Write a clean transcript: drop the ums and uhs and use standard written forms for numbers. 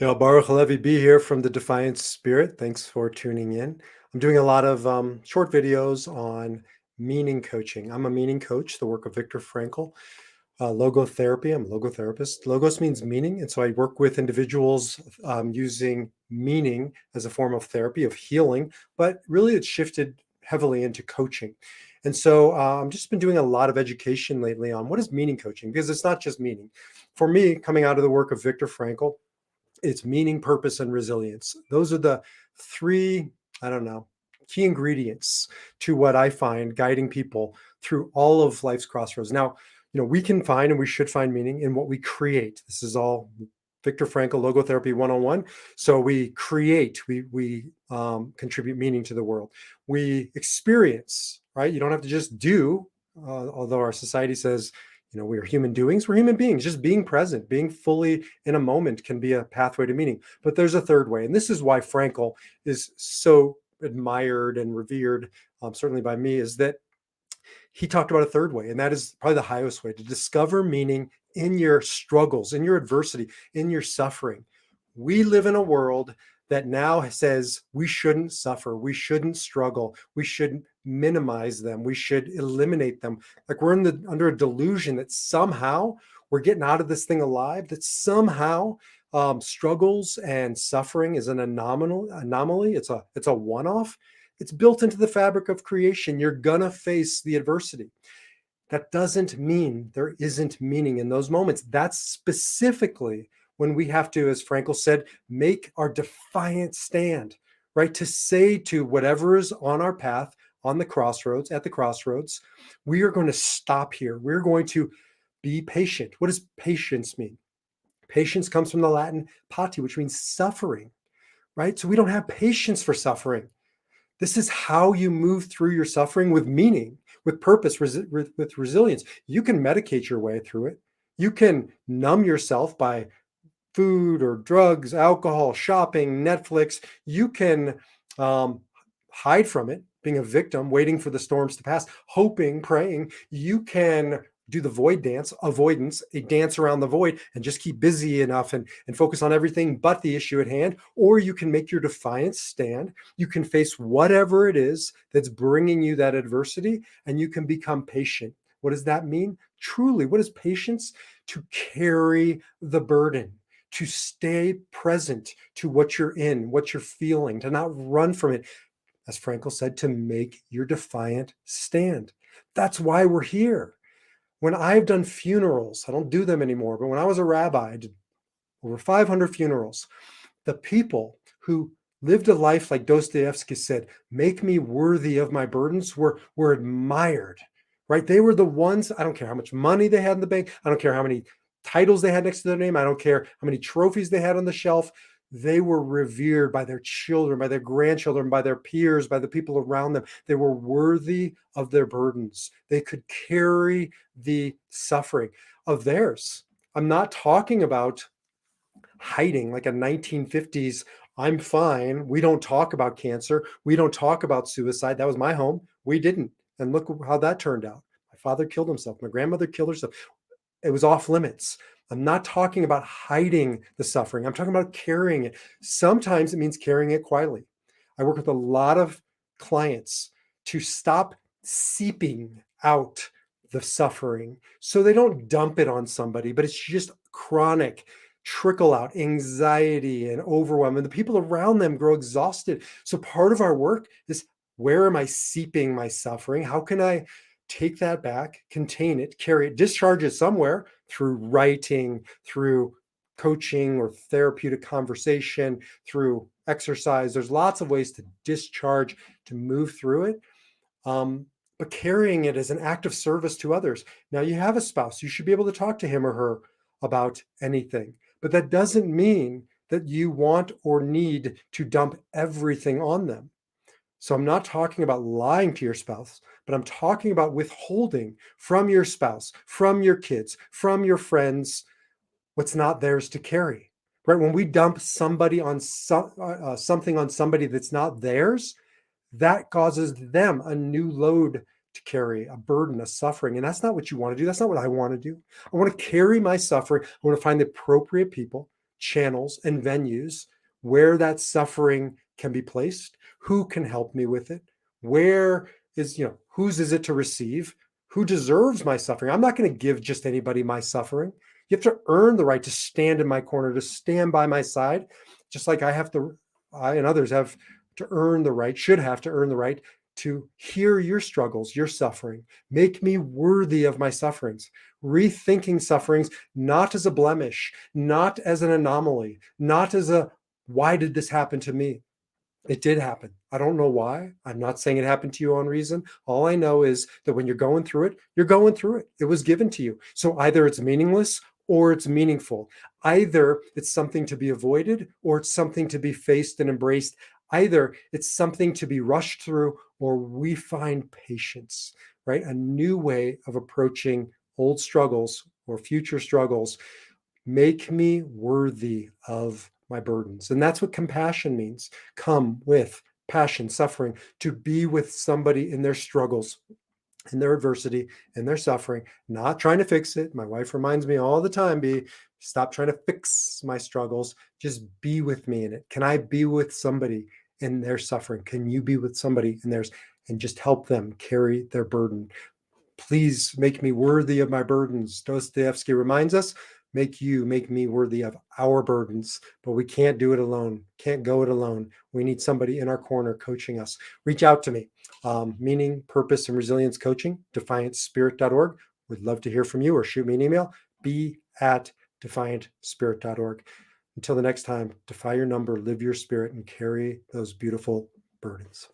Yeah, Baruch Levi B here from the Defiant Spirit. Thanks for tuning in. I'm doing a lot of short videos on meaning coaching. I'm a meaning coach, the work of Viktor Frankl. Logotherapy, I'm a logotherapist. Logos means meaning. And so I work with individuals using meaning as a form of therapy, of healing, but really it's shifted heavily into coaching. And so I've just been doing a lot of education lately on what is meaning coaching, because it's not just meaning. For me, coming out of the work of Viktor Frankl, it's meaning, purpose, and resilience. Those are the three, I don't know, key ingredients to what I find guiding people through all of life's crossroads. Now, we can find and we should find meaning in what we create. This is all Viktor Frankl Logotherapy 101. So we create, we contribute meaning to the world. We experience, right? You don't have to just do, although our society says, we are human doings. We're human beings. Just being present, being fully in a moment can be a pathway to meaning. But there's a third way. And this is why Frankl is so admired and revered, certainly by me, is that he talked about a third way. And that is probably the highest way to discover meaning in your struggles, in your adversity, in your suffering. We live in a world that now says we shouldn't suffer, we shouldn't struggle, we should minimize them, we should eliminate them. Like we're under a delusion that somehow we're getting out of this thing alive, that somehow struggles and suffering is an anomaly. It's a one-off. It's built into the fabric of creation. You're gonna face the adversity. That doesn't mean there isn't meaning in those moments. That's specifically when we have to, as Frankl said, make our defiant stand, right? To say to whatever is on our path, on the crossroads, at the crossroads, we are going to stop here. We're going to be patient. What does patience mean? Patience comes from the Latin pati, which means suffering, right? So we don't have patience for suffering. This is how you move through your suffering with meaning, with purpose, with resilience. You can medicate your way through it. You can numb yourself by food or drugs, alcohol, shopping, Netflix. You can hide from it, being a victim, waiting for the storms to pass, hoping, praying. You can do the void dance, avoidance, a dance around the void, and just keep busy enough and focus on everything but the issue at hand. Or you can make your defiant stand. You can face whatever it is that's bringing you that adversity, and you can become patient. What does that mean? Truly, what is patience? To carry the burden, to stay present to what you're in, what you're feeling, to not run from it. As Frankl said, to make your defiant stand. That's why we're here. When I've done funerals, I don't do them anymore, but when I was a rabbi, I did over 500 funerals. The people who lived a life like Dostoevsky said, make me worthy of my burdens, were admired, right? They were the ones, I don't care how much money they had in the bank, I don't care how many titles they had next to their name, I don't care how many trophies they had on the shelf. They were revered by their children, by their grandchildren, by their peers, by the people around them. They were worthy of their burdens. They could carry the suffering of theirs. I'm not talking about hiding like a 1950s, I'm fine. We don't talk about cancer. We don't talk about suicide. That was my home. We didn't. And look how that turned out. My father killed himself. My grandmother killed herself. It was off limits. I'm not talking about hiding the suffering. I'm talking about carrying it. Sometimes it means carrying it quietly. I work with a lot of clients to stop seeping out the suffering so they don't dump it on somebody, but it's just chronic trickle out anxiety and overwhelm, and the people around them grow exhausted. So part of our work is, where am I seeping my suffering? How can I take that back, contain it, carry it, discharge it somewhere through writing, through coaching or therapeutic conversation, through exercise? There's lots of ways to discharge, to move through it. But carrying it as an act of service to others. Now, you have a spouse, you should be able to talk to him or her about anything. But that doesn't mean that you want or need to dump everything on them. So I'm not talking about lying to your spouse, but I'm talking about withholding from your spouse, from your kids, from your friends, what's not theirs to carry. Right? When we dump somebody on something on somebody that's not theirs, that causes them a new load to carry, a burden, a suffering. And that's not what you want to do. That's not what I want to do. I want to carry my suffering. I want to find the appropriate people channels and venues where that suffering can be placed, who can help me with it, where is, whose is it to receive, who deserves my suffering. I'm not going to give just anybody my suffering. You have to earn the right to stand in my corner, to stand by my side, just like I and others have to earn the right, should have to earn the right to hear your struggles, your suffering. Make me worthy of my sufferings. Rethinking sufferings not as a blemish, not as an anomaly, not as a why did this happen to me? It did happen. I don't know why. I'm not saying it happened to you on reason. All I know is that when you're going through it, you're going through it. It was given to you. So either it's meaningless or it's meaningful. Either it's something to be avoided or it's something to be faced and embraced. Either it's something to be rushed through or we find patience, right? A new way of approaching old struggles or future struggles. Make me worthy of my burdens. And that's what compassion means. Come with passion, suffering, to be with somebody in their struggles, in their adversity, in their suffering, not trying to fix it. My wife reminds me all the time, stop trying to fix my struggles. Just be with me in it. Can I be with somebody in their suffering? Can you be with somebody in theirs and just help them carry their burden? Please make me worthy of my burdens. Dostoevsky reminds us, make me worthy of our burdens, but we can't do it alone. Can't go it alone. We need somebody in our corner coaching us. Reach out to me. Meaning, Purpose, and Resilience Coaching, defiantspirit.org. Would love to hear from you or shoot me an email, be@defiantspirit.org. Until the next time, defy your number, live your spirit, and carry those beautiful burdens.